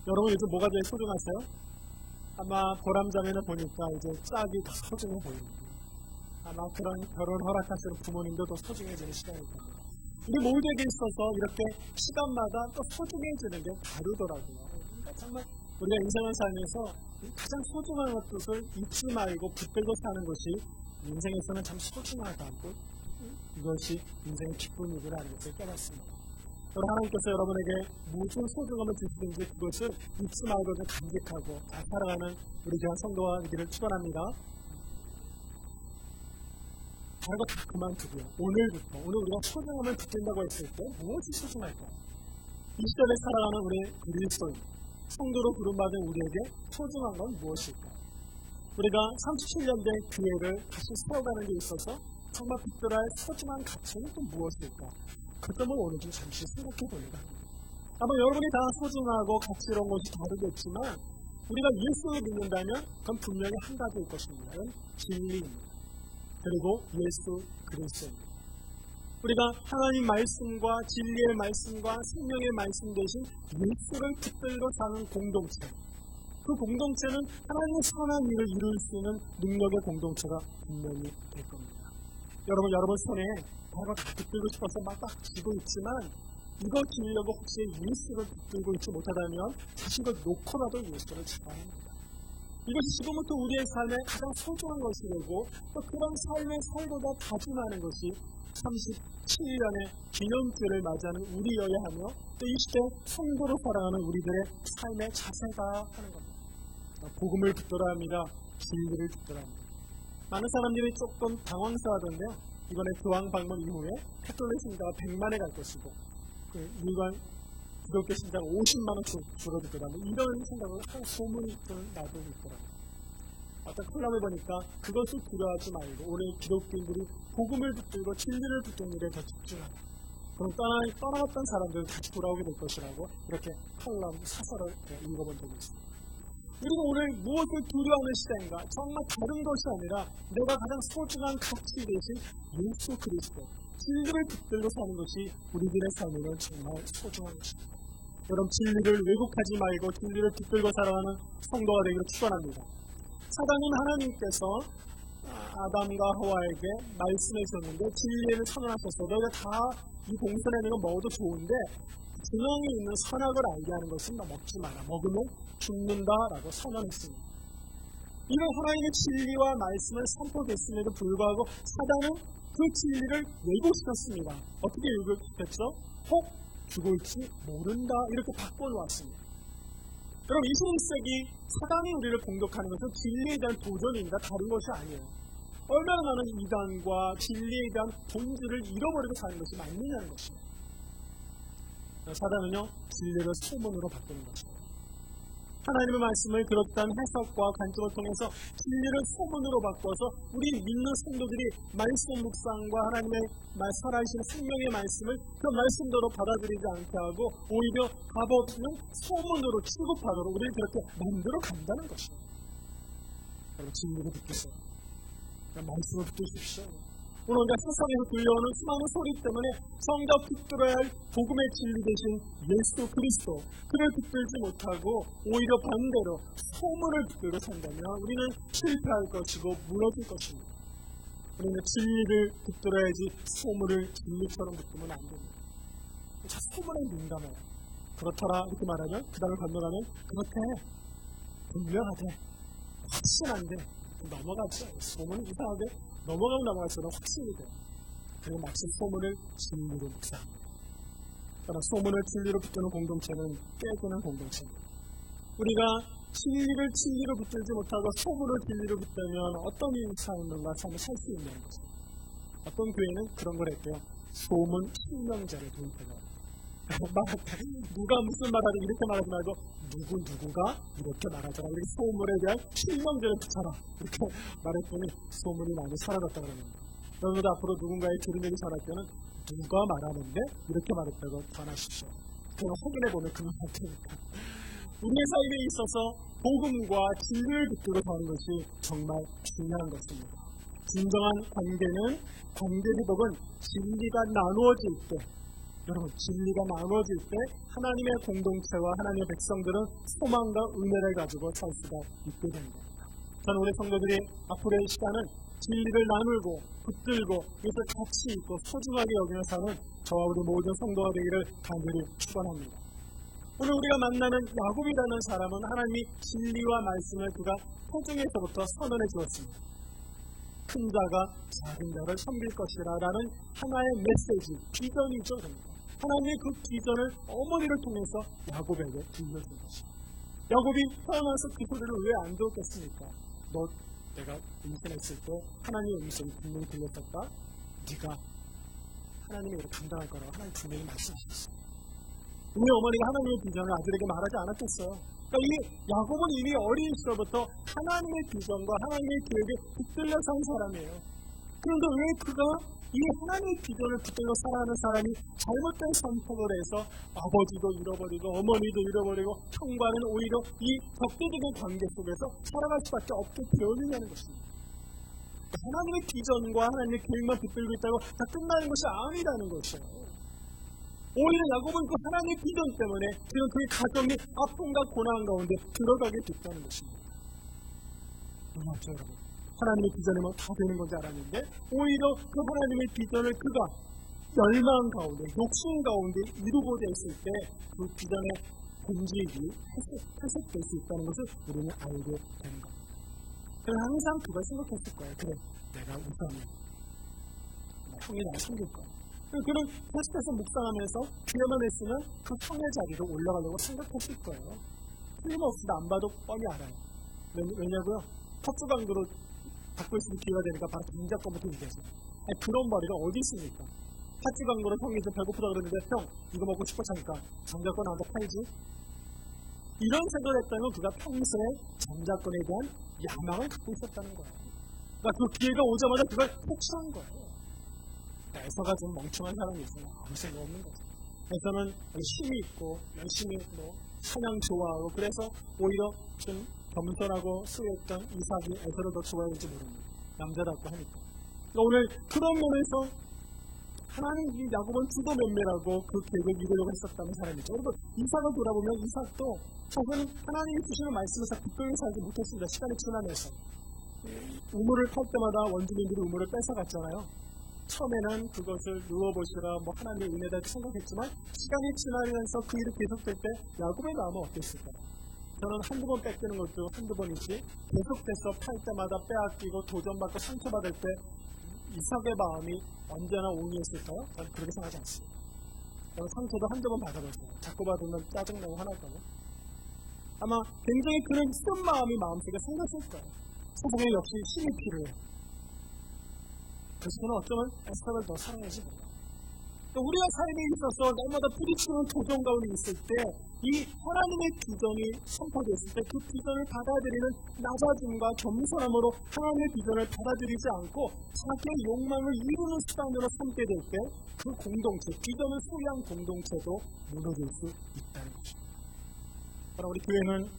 여러분 요즘 뭐가 제일 소중하세요? 아마 보람자매는 보니까 이제 짝이 더 소중해 보입니다. 아마 그런 결혼 허락하시는 부모님도 더 소중해지는 시간일 겁니다. 우리 모두에게 있어서 이렇게 시간마다 또 소중해지는 게 다르더라고요. 그러니까 정말 우리가 인생을 살면서 가장 소중한 것을 잊지 말고 붙들고 사는 것이 인생에서는 참 소중하다고, 이것이 인생의 기쁨이구나 하는 것을 깨닫습니다. 여러분, 하나님께서 여러분에게 무슨 소중함을 주시든지 그것을 잊지 말고 간직하고 잘 살아가는 우리 교회 성도가 되기를 축원합니다. 다른 거 다 그만두고요. 오늘부터, 오늘 우리가 소중함을 붙든다고 했을 때 무엇이 소중할까? 이 시대를 살아가는 우리 그리스도인, 성도로 부름받은 우리에게 소중한 건 무엇일까? 우리가 37년대 교회를 다시 세워가는 데 있어서 정말 붙들어야 할 소중한 가치는 또 무엇일까? 그 점을 오늘 좀 잠시 생각해 보려고 합니다. 아마 여러분이 다 소중하고 가치로운 것이 다르겠지만 우리가 예수를 믿는다면 그건 분명히 한 가지일 것입니다. 진리입니다. 그리고 예수 그리스도입니다. 우리가 하나님 말씀과 진리의 말씀과 생명의 말씀 대신 예수를 붙들고 사는 공동체, 그 공동체는 하나님의 선한 일을 이룰 수 있는 능력의 공동체가 분명히 될 겁니다. 여러분 손에 바로 다 붙들고 싶어서 막 쥐고 있지만 이거 지으려고 혹시 예수를 붙들고 있지 못하다면 사실 이걸 놓고라도 예수를 잡아야 합니다. 이것이 지금부터 우리의 삶에 가장 소중한 것이 되고 또 그런 삶을 살고자 다짐하는 것이 37년의 기념주를 맞이하는 우리여야 하며 또 이 시대 성도로 살아가는 우리들의 삶의 자세가 하는 겁니다. 복음을 붙들어야 합니다. 진리를 붙들어야 합니다. 많은 사람들이 조금 당황스러워하던데요. 이번에 교황 방문 이후에 카톨릭 신자가 100만에 갈 것이고 그 일반 기독교 신자가 50만원 줄어들 거다. 이런 생각을 항상 소문이 나도 있더라고요. 어떤 콜라를 보니까 그것을 두려워하지 말고 올해 기독교인들이 복음을 붙들고 진리를 붙드는 일에 더 집중하라. 그럼 떠나갔던 사람들은 다시 돌아오게 될 것이라고 이렇게 콜라 사설을 읽어본 적이 있습니다. 우리가 오늘 무엇을 두려워하는 시대인가? 정말 다른 것이 아니라 내가 가장 소중한 가치 대신 예수 그리스도, 진리를 붙들고 사는 것이 우리들의 삶에는 정말 소중한 것입니다. 여러분, 진리를 왜곡하지 말고 진리를 붙들고 살아가는 성도가 되기를 축원합니다. 사단은 하나님께서 아담과 하와에게 말씀해 주셨는데 진리를 선언하셔서 너희가 다 이 동산에 있는 건 먹어도 좋은데 분명히 있는 선악을 알게 하는 것은 너 먹지 마라. 먹으면 죽는다라고 선언했습니다. 이런 하나님의 진리와 말씀을 선포했음에도 불구하고 사단은 그 진리를 왜곡시켰습니다. 어떻게 왜곡시켰죠? 혹 죽을지 모른다 이렇게 바꿔놓았습니다. 여러분 21세기 사단이 우리를 공격하는 것은 진리에 대한 도전입니다. 다른 것이 아니에요. 얼마나 많은 이단과 진리에 대한 본질을 잃어버리고 사는 것이 맞느냐는 것입니다. 사단은요 진리를 소문으로 바꾸는 것입니다. 하나님의 말씀을 그렇다는 해석과 관점을 통해서 진리를 소문으로 바꿔서 우리 믿는 성도들이 말씀 묵상과 하나님의 살아계신 생명의 말씀을 그 말씀대로 받아들이지 않게 하고 오히려 값없는 소문으로 취급하도록 우리를 그렇게 만들어 간다는 것입니다. 여러분 진리를 붙드세요. 말씀을 붙드십시오. 오늘 우리가 세상에서 들려오는 수많은 소리 때문에 성자 붙들어야 할 복음의 진리 대신 예수 그리스도 그를 붙들지 못하고 오히려 반대로 소문을 붙들고 산다면 우리는 실패할 것이고 무너질 것입니다. 우리는 진리를 붙들어야지 소문을 진리처럼 붙들면 안 됩니다. 자, 소문에 민감해요. 그렇더라 이렇게 말하면 그 다음을 건너가면 그렇대 분명하대 확실한데 넘어가죠. 소문은 이상하게 넘어갈수록 확신이 돼요. 그리고 마치 소문을 진리로 묵상합니다. 그러나 소문을 진리로 붙드는 공동체는 깨지는 공동체입니다. 우리가 진리를 붙들지 못하고 소문을 진리로 붙들면 어떤 삶과 삶을 살 수 있는 거죠. 어떤 교회는 그런 걸 했대요. 소문 실명제를 도입해요. 누가 무슨 말하든 이렇게 말하지 말고 누구가 이렇게 말하잖아. 우리 소문에 대한 실명제를 붙여라. 이렇게 말했더니 소문이 많이 사라졌다 그럽니다. 여러분도 앞으로 누군가의 들은 얘기 전할 때는 누가 말하는데 이렇게 말했다고 전하십시오. 그럼 확인해보면 그만 할 테니까. 우리의 삶에 있어서 복음과 진리를 붙들고 사는 것이 정말 중요한 것입니다. 진정한 관계는 관계 회복은 진리가 나누어질 때 여러분, 진리가 나눠질 때 하나님의 공동체와 하나님의 백성들은 소망과 은혜를 가지고 살 수가 있게 됩니다. 저는 우리 성도들이 앞으로의 시간은 진리를 나누고 붙들고 이것을 가치 있고 소중하게 여기는 사는 저와 우리 모든 성도가 되기를 간절히 축원합니다. 오늘 우리가 만나는 야곱이라는 사람은 하나님이 진리와 말씀을 그가 태중에서부터 선언해 주었습니다. 큰 자가 작은 자를 섬길 것이라라는 하나의 메시지, 비전이죠. 하나님의 그 비전을 어머니를 통해서 야곱에게 들려준 것입니다. 야곱이 태어나서 그 소리를 왜 안 들었겠습니까? 너 내가 임신했을 때 하나님의 음성이 분명히 들렸었다. 네가 하나님의 일을 감당할 거라고 하나님 분명히 말씀하셨어요. 우리 어머니가 하나님의 비전을 아들에게 말하지 않았겠어요. 그러니까 이 야곱은 이미 어린 시절부터 하나님의 비전과 하나님의 계획에 붙들려 산 사람이에요. 그런데 왜 그가 이 하나님의 비전을 붙들고 살아가는 사람이 잘못된 선택을 해서 아버지도 잃어버리고 어머니도 잃어버리고 형과는 오히려 이 적대적인 관계 속에서 살아갈 수밖에 없게 되어지냐는 것입니다. 하나님의 비전과 하나님의 계획만 붙들고 있다고 다 끝나는 것이 아니라는 것이에요. 오히려 야곱은 그 하나님의 비전 때문에 지금 그의 가정이 아픔과 고난 가운데 들어가게 됐다는 것입니다. 놀랍죠, 여러분? 하나님의 비전이면 다 되는 건지 알았는데 오히려 그 하나님의 비전을 그가 열망 가운데, 욕심 가운데 이루고자 했을 때 그 비전의 본질이 회색될 수 있다는 것을 우리는 알게 되는 겁니다. 그래서 항상 그걸 생각했을 거예요. 그래, 내가 우선은 형이 나를 섬길 거야. 그는 계속해서 묵상하면서 기회만 했으면 그 형의 자리로 올라가려고 생각했을 거예요. 틀림없이 안 봐도 뻔히 알아요. 왜냐고요? 컵수강도로 받고 있으면 기회가 되니까 바로 장작권부터 얘기하죠. 그런 머리가 어디 있습니까? 팥주 광고를 형이 좀 배고프다 그러는데 형 이거 먹고 싶어 하니까 장작권 나한테 팔지? 이런 생각을 했다면 그가 평소에 장작권에 대한 야망을 갖고 있었다는 거예요. 그러니까 그 기회가 오자마자 그걸 폭주한 거예요. 에서가 좀 멍청한 사람이 있어요. 아무 생각 없는 거죠. 에서는 힘이 있고 열심히 사냥 좋아하고 그래서 오히려 좀 겸손하고 수였던 이삭이 에서를 더 좋아할지 모릅니다. 남자답고 하니까. 그러니까 오늘 그런 면에서 하나님 야곱은 주도 면밀하고 그 계획을 이루려고 했었다는 사람이죠. 여러분 이삭을 돌아보면 이삭도 사실은 하나님이 주시는 말씀을 잘 붙들고 살지 못했습니다. 시간이 지나면서 우물을 팔 때마다 원주민들이 우물을 뺏어갔잖아요. 처음에는 그것을 누워보시라 하나님의 은혜다 생각했지만 시간이 지나면서 그 일이 계속될 때 야곱의 마음은 어땠을까요? 저는 한두 번 뺏기는 것도 한두 번이지 계속돼서 팔 때마다 빼앗기고 도전받고 상처받을 때 이삭의 마음이 언제나 옹이했을까요? 저는 그렇게 생각하지 않습니다. 저는 상처도 한두 번 받아봤어요. 자꾸 받으면 짜증나고 화날까요? 아마 굉장히 그런 쓴 마음이 마음속에 생겼을 거예요. 세상에 역시 힘이 필요해요. 그래서 저는 어쩌면 에스더를 더 사랑하지 못해요. 우리가 삶에 있어서 날마다 부딪히는 도전 가운데 있을 때 이 하나님의 비전이 선포됐을 때 그 비전을 받아들이는 낮아짐과 겸손함으로 하나님의 비전을 받아들이지 않고 자기의 욕망을 이루는 수단으로 삼게 될 때 그 공동체, 비전을 소유한 공동체도 무너질 수 있다는 것입니다. 그러나 우리 교회는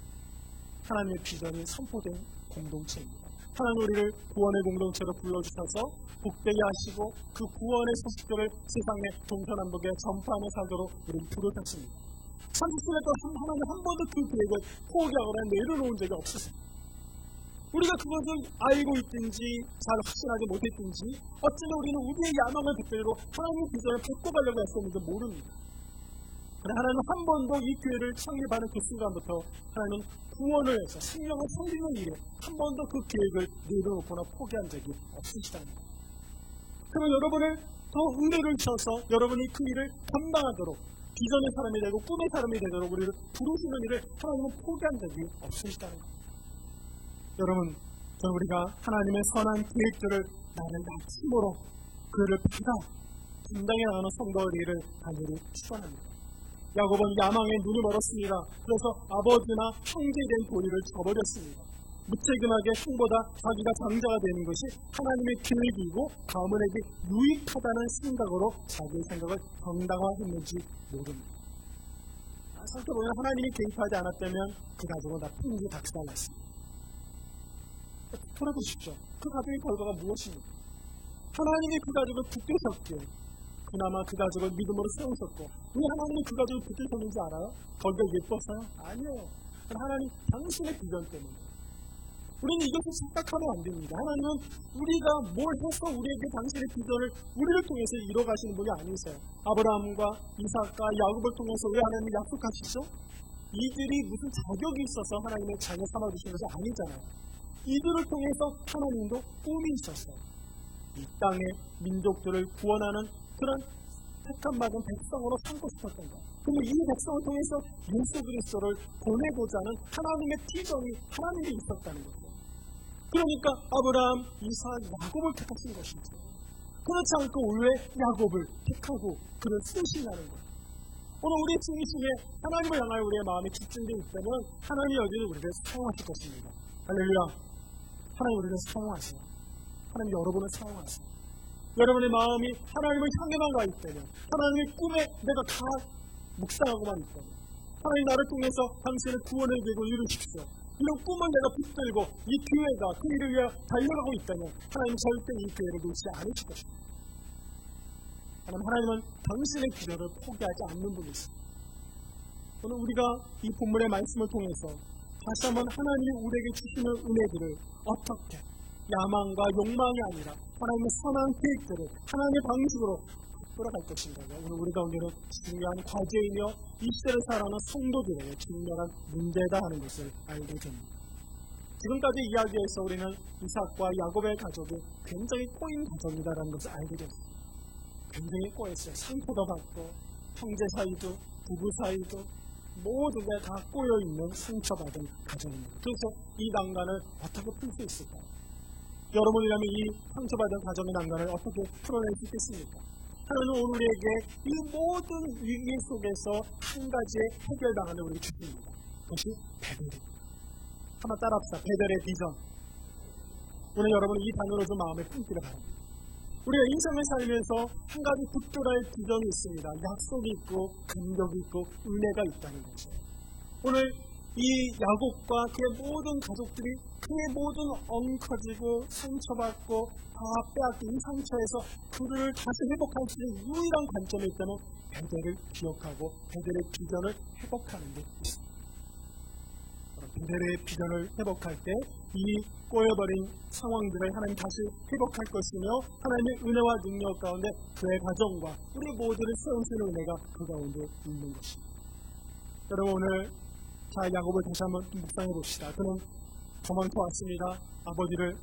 하나님의 비전이 선포된 공동체입니다. 하나님 우리를 구원의 공동체로 불러주셔서 복되게 하시고 그 구원의 소식들을 세상의 동서남북에 전파하며 살도록 우리를 부르셨습니다. 30년 동안 하나님 한 번도 그 계획을 포기하거나 내려놓은 적이 없었습니다. 우리가 그것을 알고 있든지 잘 확신하지 못했든지 어쩌면 우리는 우리의 야망을 붙들고 하나님의 비전을 바꿔가려고 했었는지 모릅니다. 그러나 하나님은 한 번도 이 교회를 창립하는 그 순간부터 하나님은 구원을 해서 생명을 살리는 일에 한 번도 그 계획을 내려놓거나 포기한 적이 없으시다는 거예요. 그러면 여러분을 더 은혜를 주셔서 여러분이 그 일을 감당하도록 비전의 사람이 되고 꿈의 사람이 되도록 우리를 부르시는 일을 하나님은 포기한 적이 없으시다는 겁니다. 여러분, 우리가 하나님의 선한 계획들을 나를 힘으로 그를 받아 감당해 나가는 성도들을 간절히 축원합니다. 야곱은 야망에 눈이 멀었습니다. 그래서 아버지나 형제에 대한 도리를 저버렸습니다. 무책임하게 형보다 자기가 장자가 되는 것이 하나님의 계획이고 가문에게 유익하다는 생각으로 자기의 생각을 정당화했는지 모릅니다. 살펴보면 하나님이 개입하지 않았다면 그 가족은 다 풍지 닥살났습니다. 돌아보십시오. 그 가족의 결과가 무엇입니까? 하나님이 그 가족을 붙드셨기에 그 그나마 그 가족을 믿음으로 세우셨고, 왜 하나님이 그 가족을 붙드셨는지 알아요? 거기가 예뻐서요? 아니에요. 하나님 당신의 비전 때문에. 우리는 이것을 착각하면 안 됩니다. 하나님은 우리가 뭘 해서 우리에게 당신의 비전을 우리를 통해서 이뤄가시는 분이 아니세요. 아브라함과 이삭과 야곱을 통해서 왜 하나님이 약속하시죠? 이들이 무슨 자격이 있어서 하나님의 자녀 삼아주신 것이 아니잖아요. 이들을 통해서 하나님도 꿈이 있었어요. 이 땅의 민족들을 구원하는 그런 택함받은 백성으로 삼고 싶었던 거예요. 그리고 이 백성을 통해서 예수 그리스도를 보내고자 하는 하나님의 비전이 하나님께 있었다는 거죠. 그러니까 아브라함, 이삭, 야곱을 택하신 것이죠. 그렇지 않고 왜 야곱을 택하고 그를 쓰시냐는 거예요. 오늘 우리 중심에 하나님을 향하여 우리의 마음이 집중되어 있다면 하나님이 여전히 우리를 사용하실 것입니다. 할렐루야. 하나님 우리를 사용하세요. 하나님 여러분을 사용하세요. 여러분의 마음이 하나님을 향해만 가 있다면, 하나님의 꿈에 내가 다 묵상하고만 있다면, 하나님 나를 통해서 당신의 구원의 계획을 이루십시오. 이런 꿈을 내가 붙들고 이 교회가 그 일을 위해 달려가고 있다면 하나님 절대 이 교회를 놓지 않으실 것입니다. 하나님은 당신의 기도를 포기하지 않는 분이십니다. 오늘 우리가 이 본문의 말씀을 통해서 다시 한번 하나님이 우리에게 주시는 은혜들을 어떻게 야망과 욕망이 아니라 하나님의 선한 계획들을 하나님의 방식으로 돌아갈 것인가가 오늘 우리 가운데는 중요한 과제이며 이 시대를 살아가는 성도들에게 중요한 문제다 하는 것을 알게 됩니다. 지금까지 이야기에서 우리는 이삭과 야곱의 가족이 굉장히 꼬인 가정이다라는 것을 알게 됐습니다. 굉장히 꼬였어요. 상처도 받고 형제 사이도 부부 사이도 모든 게 다 꼬여있는 상처받은 가정입니다. 그래서 이 난간을 어떻게 풀 수 있을까요? 여러분이라면 이 상처받은 가정의 난간을 어떻게 풀어낼 수 있겠습니까? 하나님은 오늘 우리에게 이 모든 위기 속에서 한 가지의 해결 방안을 우리에게 주십니다. 그것이 베델입니다. 한번 따라합시다. 베델의 비전. 오늘 여러분은 이 단어로 좀 마음에 품기를 바랍니다. 우리가 인생을 살면서 한 가지 붙들어야 할 비전이 있습니다. 약속이 있고 감격이 있고 은혜가 있다는 거죠. 오늘 이 야곱과 그의 모든 가족들이 그의 모든 엉커지고 상처받고 다 빼앗긴 이 상처에서 그들을 다시 회복할 수 있는 유일한 관점이 있다면 베델을 기억하고 베델의 비전을 회복하는 게 있습니다. 베델의 비전을 회복할 때 이 꼬여버린 상황들을 하나님 다시 회복할 것이며 하나님의 은혜와 능력 가운데 그의 가정과 우리 모두를 세우시는 은혜가 그 가운데 있는 것입니다. 여러분 오늘 야곱을 다시 한번 묵상해 봅시다. 그는 도망쳐 왔습니다. 아버지를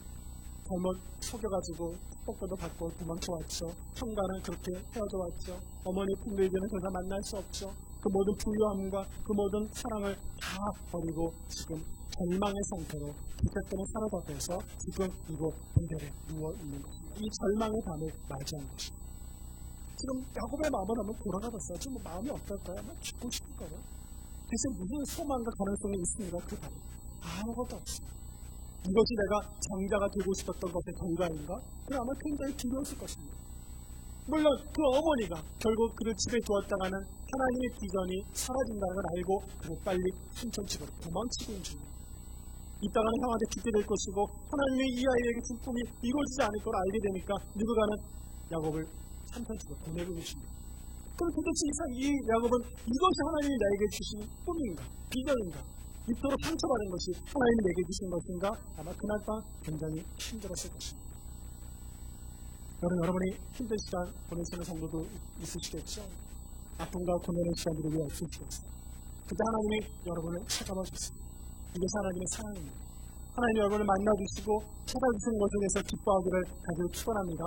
잘못 속여가지고 축복도 받고 도망쳐 왔죠. 형과는 그렇게 헤어져 왔죠. 어머니 품에 이제는 더 이상 만날 수 없죠. 그 모든 부유함과 그 모든 사랑을 다 버리고 지금 절망의 상태로 기적되는 사로잡혀서 지금 이곳 베델에 누워있는 것입니다. 이 절망의 밤을 맞이한 것입니다. 지금 야곱의 마음을 한번 돌아가봤어요. 지금 마음이 어떨까요? 아마 죽고 싶을까요? 대신 무슨 소망과 가능성이 있습니까? 그 밤에 아무것도 없습니다. 이것이 내가 장자가 되고 싶었던 것의 결과인가? 그럼 아마 굉장히 두려웠을 것입니다. 물론 그 어머니가 결국 그를 집에 두었다가는 하나님의 비전이 사라진다는 걸 알고 그를 빨리 순천집으로 도망치고 있는 중입니다. 이따가는 형한테 죽게 될 것이고 하나님의 이 아이에게 준 꿈이 이루어지지 않을 걸 알게 되니까 누군가는 야곱을 산천집으로 보내고 계십니다. 그럼 도대체 이 야곱은 이것이 하나님이 나에게 주신 꿈인가 비전인가 이토록 상처받은 것이 하나님이 내게 주신 것인가 아마 그날 밤 굉장히 힘들었을 것입니다. 여러분이 힘든 시간 보내시는 성도도 있으시겠죠. 아픔과 고난의 시간들을 위해 없으시겠어요. 그때 하나님이 여러분을 찾아봐 주셨습니다. 이것이 하나님의 사랑입니다. 하나님이 여러분을 만나주시고 찾아주시는 것에 대해서 기뻐하기를 가지고 축원합니다.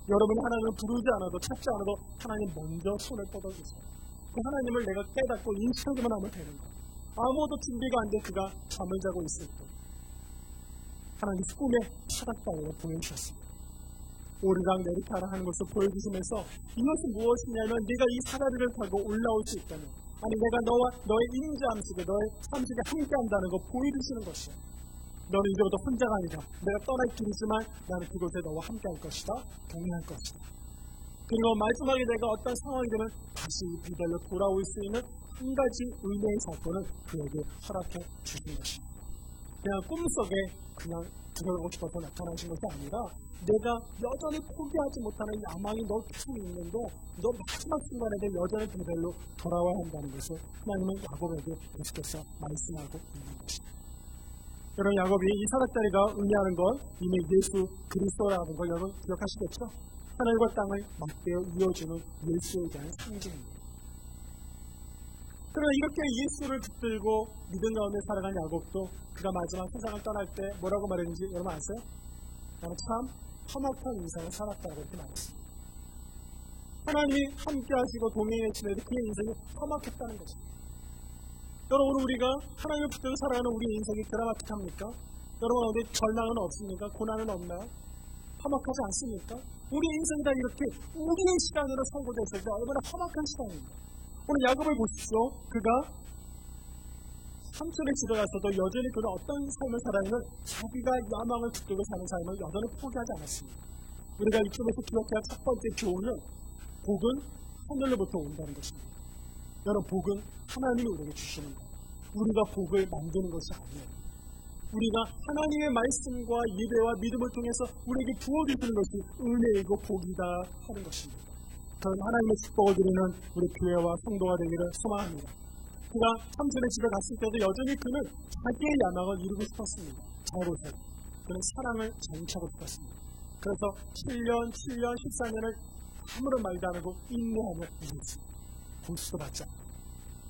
여러분이 하나님을 부르지 않아도 찾지 않아도 하나님 먼저 손을 뻗어주세요. 그 하나님을 내가 깨닫고 인식하기만 하면 되는 거예요. 아무도 준비가 안 돼 그가 잠을 자고 있을 때 하나님 꿈에 파닥방으로 보여주셨습니다. 오르락 내리락 하는 것을 보여주시면서 이것은 무엇이냐면 네가 이 사다리를 타고 올라올 수 있다면 아니 내가 너와 너의 임재함 속에 너의 삶 속에 함께한다는 거 보여주시는 것이야. 너는 이제부터 혼자가 아니라 내가 떠날 길이지만 나는 그곳에 너와 함께할 것이다. 동행할 것이다. 그리고 마지막에 내가 어떤 상황이 되면 다시 베델로 돌아올 수 있는 한 가지 은혜의 사건을 그에게 허락해 주신 것입니다. 그냥 꿈속에 그냥 들어가고 싶어서 나타나신 것이 아니라 내가 여전히 포기하지 못하는 야망이 너 계속 있는데 너 마지막 순간에 여전히 베델로 돌아와야 한다는 것을 하나님은 야곱에게 계속해서 말씀하고 있는 것입니다. 여러분, 야곱이 이 사닥다리가 의미하는 건 이미 예수 그리스도라는 걸 여러분 기억하시겠죠? 하늘과 땅을 맞대어 이어주는 예수에 대한 상징입니다. 그러나 이렇게 예수를 붙들고 믿음 가운데 살아간 야곱도 그가 마지막 세상을 떠날 때 뭐라고 말했는지 여러분 아세요? 나는 참 험악한 인생을 살았다고 이렇게 말했습니다. 하나님이 함께 하시고 동행해 주시는데 그의 인생이 험악했다는 것입니다. 여러분, 우리가 하나님을 붙들고 살아가는 우리 인생이 드라마틱합니까? 여러분, 어디 절망은 없습니까? 고난은 없나요? 험악하지 않습니까? 우리 인생이 다 이렇게 우리의 시간으로 선고됐을 때 얼마나 험악한 시간입니다. 오늘 야곱을 보십시오. 그가 삼촌의 집에 가서도 여전히 그는 어떤 삶을 살아가는 자기가 야망을 붙들고 사는 삶을 여전히 포기하지 않았습니다. 우리가 이쪽에서 기억해야 할 첫 번째 교훈은 복은 하늘로부터 온다는 것입니다. 여러분, 복은 하나님이 우리에게 주시는 거예요. 우리가 복을 만드는 것이 아니에요. 우리가 하나님의 말씀과 예배와 믿음을 통해서 우리에게 부어주시는 것이 은혜이고 복이다 하는 것입니다. 저는 하나님의 축복을 드리는 우리 교회와 성도가 되기를 소망합니다. 그가 삼촌의 집에 갔을 때도 여전히 그는 자기의 야망을 이루고 싶었습니다. 잘 보세요. 그는 사랑을 장착하고 싶었습니다. 그래서 7년, 14년을 아무런 말도 안 하고 인내하며 이뤘습니다. 볼수도 받지 않고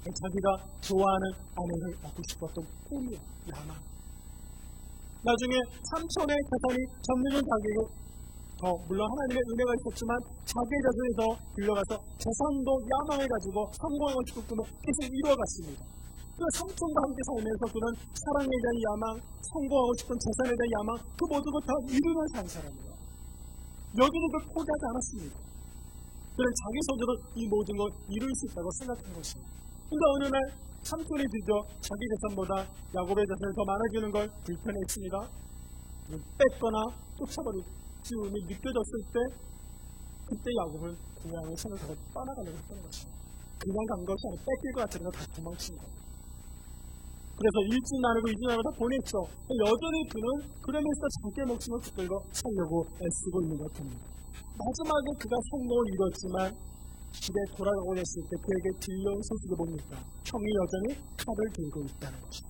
자기가 좋아하는 아내를 얻고 싶었던 꿈이에요. 야망. 나중에 삼촌의 재산이 점유는 자기고 물론 하나님의 은혜가 있었지만 자기의 자손에서 빌려가서 재산도 야망해가지고 성공하고 싶은 꿈을 계속 이루어갔습니다. 그 삼촌과 함께 살면서 그는 사랑에 대한 야망, 성공하고 싶은 재산에 대한 야망, 그 모든 걸 다 이루면서 한 사람이에요. 여기는 그걸 포기하지 않았습니다. 그는 자기 손으로 이 모든 걸 이룰 수 있다고 생각한 것이에요. 그러니까 어느 날 삼촌이 드디어 자기 재산보다 야곱의 재산이 더 많아지는 걸 불편했습니다. 뺏거나 쫓아버리고 지음이 느껴졌을 때 그때 야곱은 고향을 생각하고 떠나가려고 했던 것이에요. 그냥 간 것이 아니라 뺏길 것 같으니까 다 도망친 거예요. 그래서 1주 나누고 2주 나누고 다 보냈죠. 여전히 그는 그러면서 자기의 목숨을 붙들고 살려고 애쓰고 있는 것 같습니다. 마지막에 그가 성공을 이뤘지만 집에 돌아가고 했을 때 그에게 들려온 소식을 보니까 형이 여전히 칼을 들고 있다는 것이죠.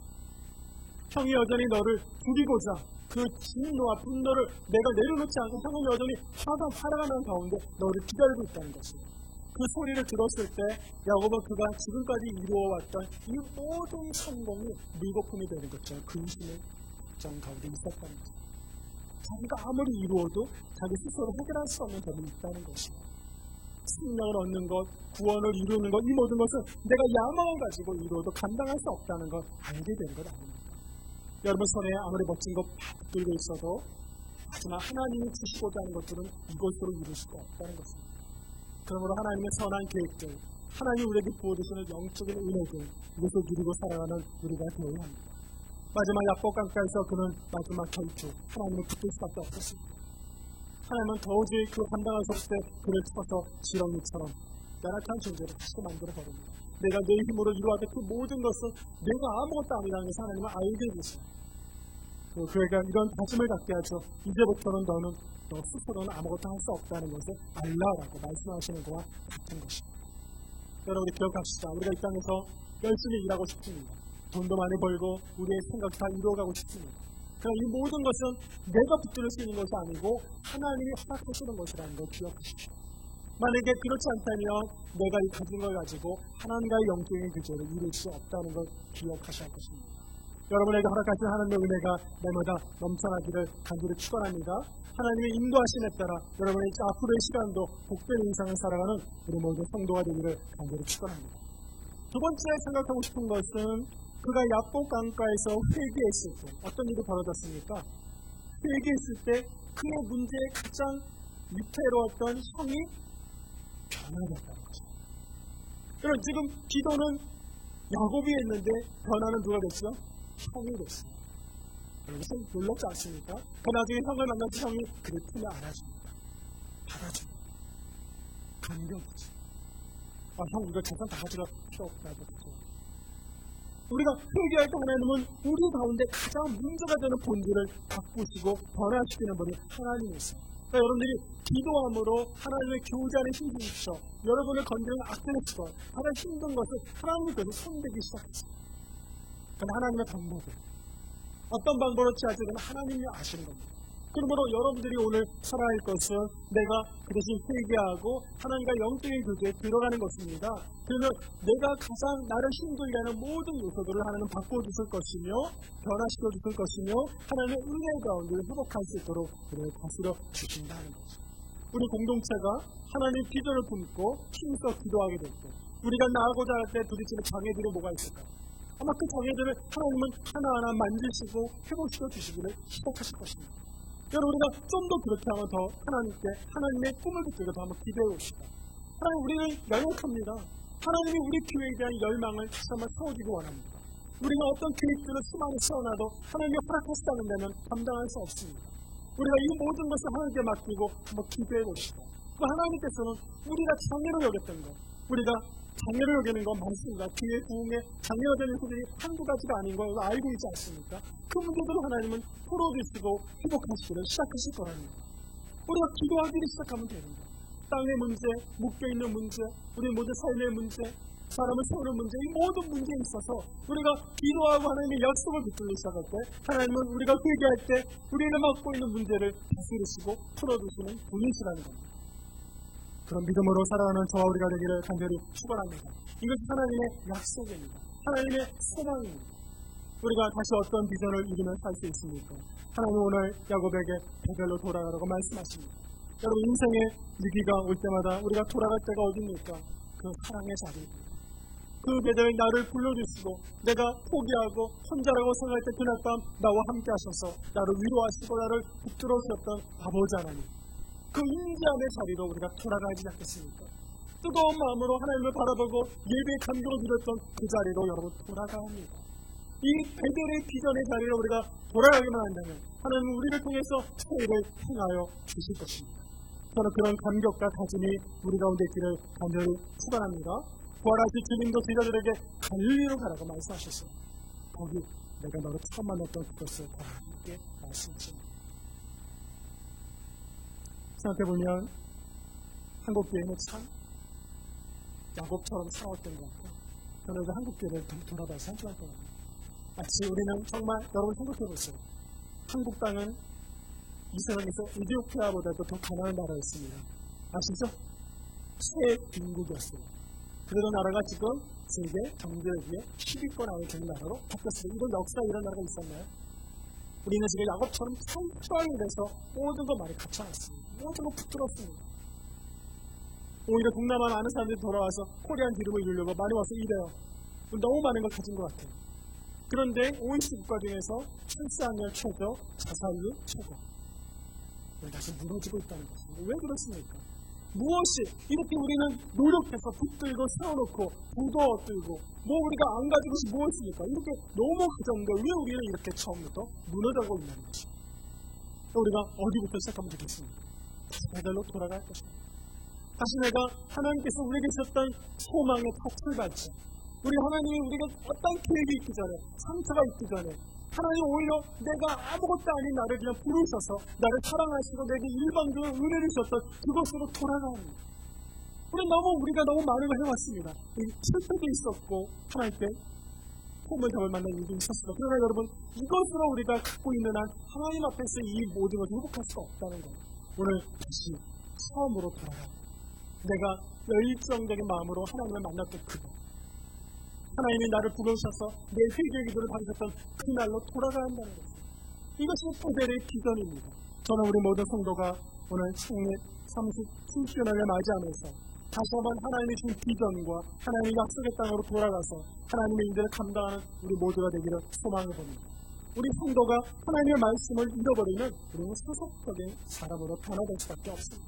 형이 여전히 너를 죽이고자 그 진노와 분노를 내가 내려놓지 않고 형은 여전히 화가 난 가운데 너를 기다리고 있다는 것이에요. 그 소리를 들었을 때 야곱은 그가 지금까지 이루어왔던 이 모든 성공이 물거품이 되는 것처럼 근심의 정 가운데 있었다는 것이에요. 자기가 아무리 이루어도 자기 스스로 해결할 수 없는 점이 있다는 것이에요. 생명을 얻는 것, 구원을 이루는 것, 이 모든 것은 내가 야망을 가지고 이루어도 감당할 수 없다는 걸 알게 되는 것 아닙니까? 여러분 손에 아무리 멋진 것 붙들고 있어도 하지만 하나님이 주시고자 하는 것들은 이것으로 이룰 수가 없다는 것입니다. 그러므로 하나님의 선한 계획들, 하나님이 우리에게 부어주시는 영적인 은혜들, 이것을 누리고 살아가는 우리가 되어야 합니다. 마지막 야복 강가에서 그는 마지막 결주, 하나님을 붙들 수밖에 없었습니다. 하나님은 도저히 그 감당할 수 없을 때 그를 쳐서 지렁이처럼 연약한 존재를 다시 만들어 버립니다. 내가 내 힘으로 이루어왔던 그 모든 것은 내가 아무것도 아니라는 것을 하나님은 알게 해주세요. 그러니까 이런 다짐을 갖게 하죠. 이제부터는 너는 너 스스로는 아무것도 할 수 없다는 것을 알라라고 말씀하시는 것과 같은 것입니다. 여러분, 우리 기억합시다. 우리가 이 땅에서 열심히 일하고 싶습니다. 돈도 많이 벌고 우리의 생각 다 이루어가고 싶습니다. 그러나 이 모든 것은 내가 붙들을 수 있는 것이 아니고 하나님이 허락하시는 것이라는 걸 기억하십시오. 만약에 그렇지 않다면 내가 이 가진 걸 가지고 하나님과의 영적인 교제를 이룰 수 없다는 걸 기억하셔야 할 것입니다. 여러분에게 허락하신 하나님의 은혜가 날마다 넘쳐나기를 간절히 축원합니다. 하나님의 인도하심에 따라 여러분의 앞으로의 시간도 복된 인생을 살아가는 우리 모두 성도가 되기를 간절히 축원합니다. 두 번째 생각하고 싶은 것은 그가 야복 강가에서 회개했을 때 어떤 일이 벌어졌습니까? 회개했을 때 그의 문제의 가장 위태로웠던 형이 변화됐다는 거죠. 여러분, 지금 기도는 야곱이 했는데 변화는 누가 됐죠? 형이 됐어요. 여러분, 놀랍지 않습니까? 그 나중에 형을 만나서 형이 그를 품에 안아줍니다. 받아줍니다. 감격이죠. 형 이거 재산 다 가져가 필요 없다고 그랬죠. 우리가 회개할 때 하나님은 우리 가운데 가장 문제가 되는 본질을 바꾸시고 변화시키는 분이 하나님이세요. 그러니까 여러분들이 기도함으로 하나님의 교제하는 힘이 있죠. 여러분을 건드리는 악들의 수건, 가장 힘든 것을 하나님께서 손대기 시작했어요. 그런데 하나님의 방법은 어떤 방법으로 취할지는 하나님이 아시는 겁니다. 그러므로 여러분들이 오늘 살아야 할 것은 내가 그 대신 회개하고 하나님과 영적인 교제에 들어가는 것입니다. 그러면 내가 가장 나를 힘들게 하는 모든 요소들을 하나님은 바꿔주실 것이며 변화시켜 주실 것이며 하나님의 은혜 가운데 회복할 수 있도록 우리를 다스려 주신다는 거죠. 우리 공동체가 하나님 비전을 품고 힘써 기도하게 될 때 우리가 나아가고자 할 때 부딪히는 장애들이 뭐가 있을까요? 아마 그 장애들을 하나님은 하나하나 만지시고 회복시켜 주시기를 시작하실 것입니다. 여러분 우리가 좀 더 그렇게 하면 더 하나님께 하나님의 꿈을 붙들고 더 한번 기대해 봅시다. 하나님 우리는 연약합니다. 하나님이 우리 교회에 대한 열망을 다시 한번 세워주기 원합니다. 우리가 어떤 계획들을 수많이 세워놔도 하나님이 허락하시지 않는다면 감당할 수 없습니다. 우리가 이 모든 것을 하나님께 맡기고 한번 기대해 봅시다. 하나님께서는 우리가 장애로 여겼던 것, 우리가 장애를 여기는 건 많습니다. 교회 부흥에 장애가 되는 소들이 한두 가지가 아닌 걸 알고 있지 않습니까? 그 문제들을 하나님은 풀어주시고 회복하시기를 시작하실 거랍니다. 우리가 기도하기를 시작하면 됩니다. 땅의 문제, 묶여있는 문제, 우리 모든 삶의 문제, 사람을 세우는 문제, 이 모든 문제에 있어서 우리가 기도하고 하나님의 약속을 붙들기 시작할 때 하나님은 우리가 회개할 때 우리를 맡고 있는 문제를 다스리시고 풀어주시는 분이시라는 겁니다. 그런 믿음으로 살아가는 저와 우리가 되기를 간절히 축원합니다. 이것이 하나님의 약속입니다. 하나님의 소망입니다. 우리가 다시 어떤 비전을 이루며 살 수 있습니까? 하나님 오늘 야곱에게 베델로 돌아가라고 말씀하십니다. 여러분 인생의 위기가 올 때마다 우리가 돌아갈 때가 어디입니까? 그 사랑의 자리입니다. 그 베델 나를 불러주시고 내가 포기하고 혼자라고 생각할 때 그날 밤 나와 함께 하셔서 나를 위로하시고 나를 붙들어 주셨던 아버지 하나님, 그 인자함의 자리로 우리가 돌아가지 않겠습니까? 뜨거운 마음으로 하나님을 바라보고 예배의 감격을 누렸던 그 자리로 여러분 돌아가야 합니다. 이 베델의 비전의 자리로 우리가 돌아가기만 한다면 하나님은 우리를 통해서 새해를 행하여 주실 것입니다. 저는 그런 감격과 다짐이 우리 가운데 있기를 간절히 축원합니다. 부활하신 주님도 제자들에게 갈릴리로 가라고 말씀하셨어요. 거기 내가 너를 처음 만났던 그것을 다 함께 말씀하십니다. 생각해보면 한국교회는 참 야곱처럼 살아왔던 것 같고 저는 한국교회를 돌아봐서 한 시간 동안 마치 우리는 정말 여러분 생각해보세요. 한국 땅은 이 세상에서 이디오피아보다도 더 가난한 나라였습니다. 아시죠? 최빈국이었어요. 그러던 나라가 지금 세계 경제력의 10위권 안에 드는 나라로 바뀌었습니다. 이런 역사에 이런 나라가 있었나요? 우리는 지금 야곱처럼 철저하게 돼서 모든 거 많이 갖춰놨습니다. 모든 거 붙들었습니다. 오히려 동남아 많은 사람들이 돌아와서 코리안 드림을 이루려고 많이 와서 일해요. 너무 많은 걸 가진 것 같아요. 그런데 OECD 국가 중에서 출산율 최저, 자살률 최고. 다시 무너지고 있다는 것입니다. 왜 그렇습니까? 무엇이 이렇게 우리는 노력해서 붙들고 세워놓고 부도 얻들고 우리가 안 가진 것이 무엇입니까? 이렇게 너무 가졌는데 왜 우리는 이렇게 처음부터 무너져가고 있는 것입니다. 우리가 어디부터 시작하면 되겠습니까? 다시 베델로 돌아갈 것입니다. 다시 내가 하나님께서 우리에게 주셨던 소망의 탓을 받지 우리 하나님이 우리가 어떤 계획이 있기 전에 상처가 있기 전에 하나님 오히려 내가 아무것도 아닌 나를 그냥 부르셔서 나를 사랑하시고 내게 일방적으로 은혜를 주셨던 그것으로 돌아가옵니다. 우리가 너무 많은 걸 해왔습니다. 실패도 있었고 하나님께 폼을 잡을 만한 일도 있었습니다. 그러나 여러분 이것으로 우리가 갖고 있는 한 하나님 앞에서 이 모든 것을 회복할 수가 없다는 것. 오늘 다시 처음으로 돌아가 내가 열정적인 마음으로 하나님을 만났던 그것, 하나님이 나를 부르셔서 내 회개의 기도를 받으셨던 그날로 돌아가야 한다는 것입니다. 이것이 베델의 비전입니다. 저는 우리 모든 성도가 오늘 창립 37주년을 맞이하면서 다시 한번 하나님이 준 비전과 하나님의 약속의 땅으로 돌아가서 하나님의 일들을 감당하는 우리 모두가 되기를 소망해 봅니다. 우리 성도가 하나님의 말씀을 잃어버리면 우리는 소속적인 사람으로 변화될 수밖에 없습니다.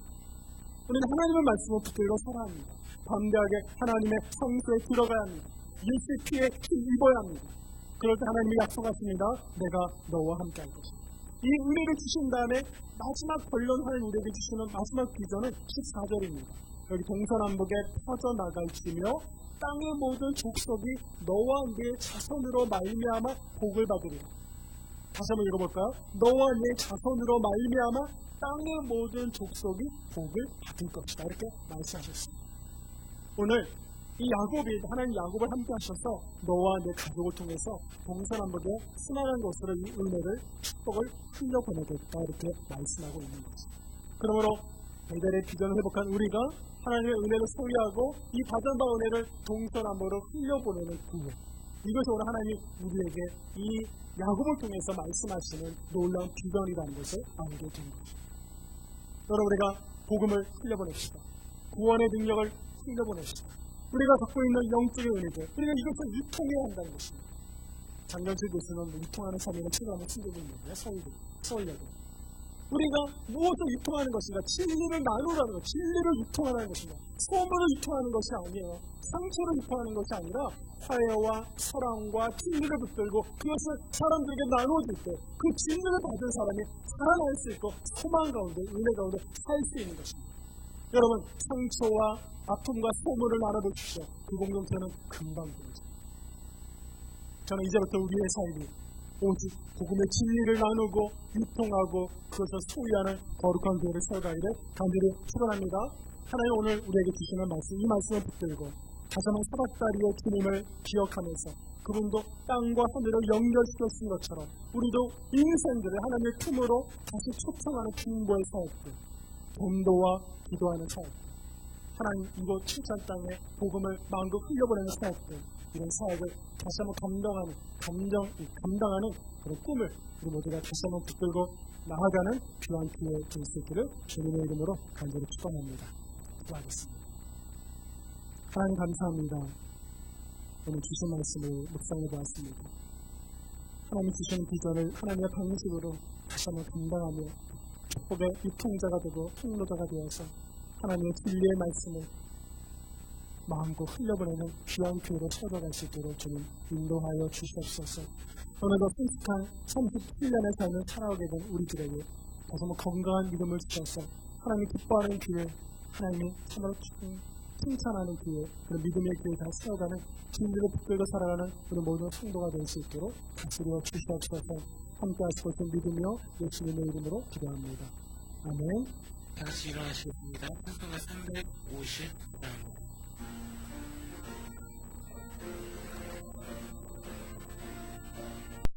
우리는 하나님의 말씀을 붙들고 살아야 합니다. 담대하게 하나님의 성소에 들어가야 합니다. 예수의 피에 입어야 합니다. 그럴 때 하나님이 약속하십니다. 내가 너와 함께 할 것이다. 이 은혜를 주신 다음에 마지막 권면하는 우리에게 주시는 마지막 비전은 14절입니다. 여기 동서남북에 퍼져나갈지며 땅의 모든 족속이 너와 네 자손으로 말미암아 복을 받으리라. 다시 한번 읽어볼까요? 너와 네 자손으로 말미암아 땅의 모든 족속이 복을 받을 것이다. 이렇게 말씀하셨습니다. 오늘 이 야곱이 하나님 야곱을 함께 하셔서 너와 내 가족을 통해서 동서남북에 수많은 곳으로 이 은혜를 축복을 흘려보내겠다 이렇게 말씀하고 있는 거죠. 그러므로 베델의 비전을 회복한 우리가 하나님의 은혜를 소유하고 이 받은 바 은혜를 동서남북으로 흘려보내는 구호, 이것이 오늘 하나님이 우리에게 이 야곱을 통해서 말씀하시는 놀라운 비전이라는 것을 알게 된 거죠. 여러분, 우리가 복음을 흘려보냅시다. 구원의 능력을 흘려보냅시다. 우리가 갖고 있는 영적인 은혜들, 우리가 이것을 유통해야 한다는 것입니다. 장경실 교수는 유통하는 삶이라는 책을 한번 쓴 적이 있는데, 서울여고. 우리가 무엇을 유통하는 것인가? 진리를 나누라는 것, 진리를 유통하는 것입니다. 소문을 유통하는 것이 아니에요. 상처를 유통하는 것이 아니라 화해와 사랑과 진리를 붙들고 그것을 사람들에게 나누어줄 때 그 진리를 받은 사람이 살아날 수 있고 소망 가운데, 은혜 가운데 살 수 있는 것입니다. 여러분, 상처와 아픔과 소문을 나눠보십시오. 그 공동체는 금방 되죠. 저는 이제부터 우리의 삶이 오직 복음의 진리를 나누고 유통하고 그것을 소유하는 거룩한 교회를 세워가기를 간절히 축원합니다. 하나님 오늘 우리에게 주시는 말씀, 이 말씀을 붙들고 다시 한번 사박다리의 주님을 기억하면서 그분도 땅과 하늘을 연결시켰은 것처럼 우리도 인생들을 하나님의 품으로 다시 초청하는 중보의 사역들, 전도와 기도하는 사역들, 하나님 이곳 칭찬 땅에 복음을 마음껏 흘려보내는 사역들, 이런 사역을 다시 한번 감당하는 그런 꿈을 우리 모두가 다시 한번 붙들고 나아가는 귀한 기회 될 수 있기를 주님의 이름으로 간절히 축원합니다. 기도하겠습니다. 하나님 감사합니다. 오늘 주신 말씀을 묵상해 보았습니다. 하나님 주신 비전을 하나님의 방식으로 다시 한번 감당하며 축복의 유통자가 되고 통로자가 되어서 하나님의 진리의 말씀을 마음껏 흘려보내는 귀한 교회로 찾아갈 수 있도록 주님 인도하여 주시옵소서. 오늘도 성숙한 37년의 삶을 살아오게 된 우리들에게 다시 한번 건강한 믿음을 주셔서 하나님이 기뻐하는 교회, 하나님이 참으로 칭찬하는 교회, 그런 믿음의 교회 다 세워가는 진리를 붙들고 살아가는 우리 모든 성도가 될 수 있도록 다스려 주시옵소서. 함께 하시고 있는 믿으며 예수님의 이름으로 기도합니다. 아멘. 다시 일어나시겠습니다. 찬송가 350장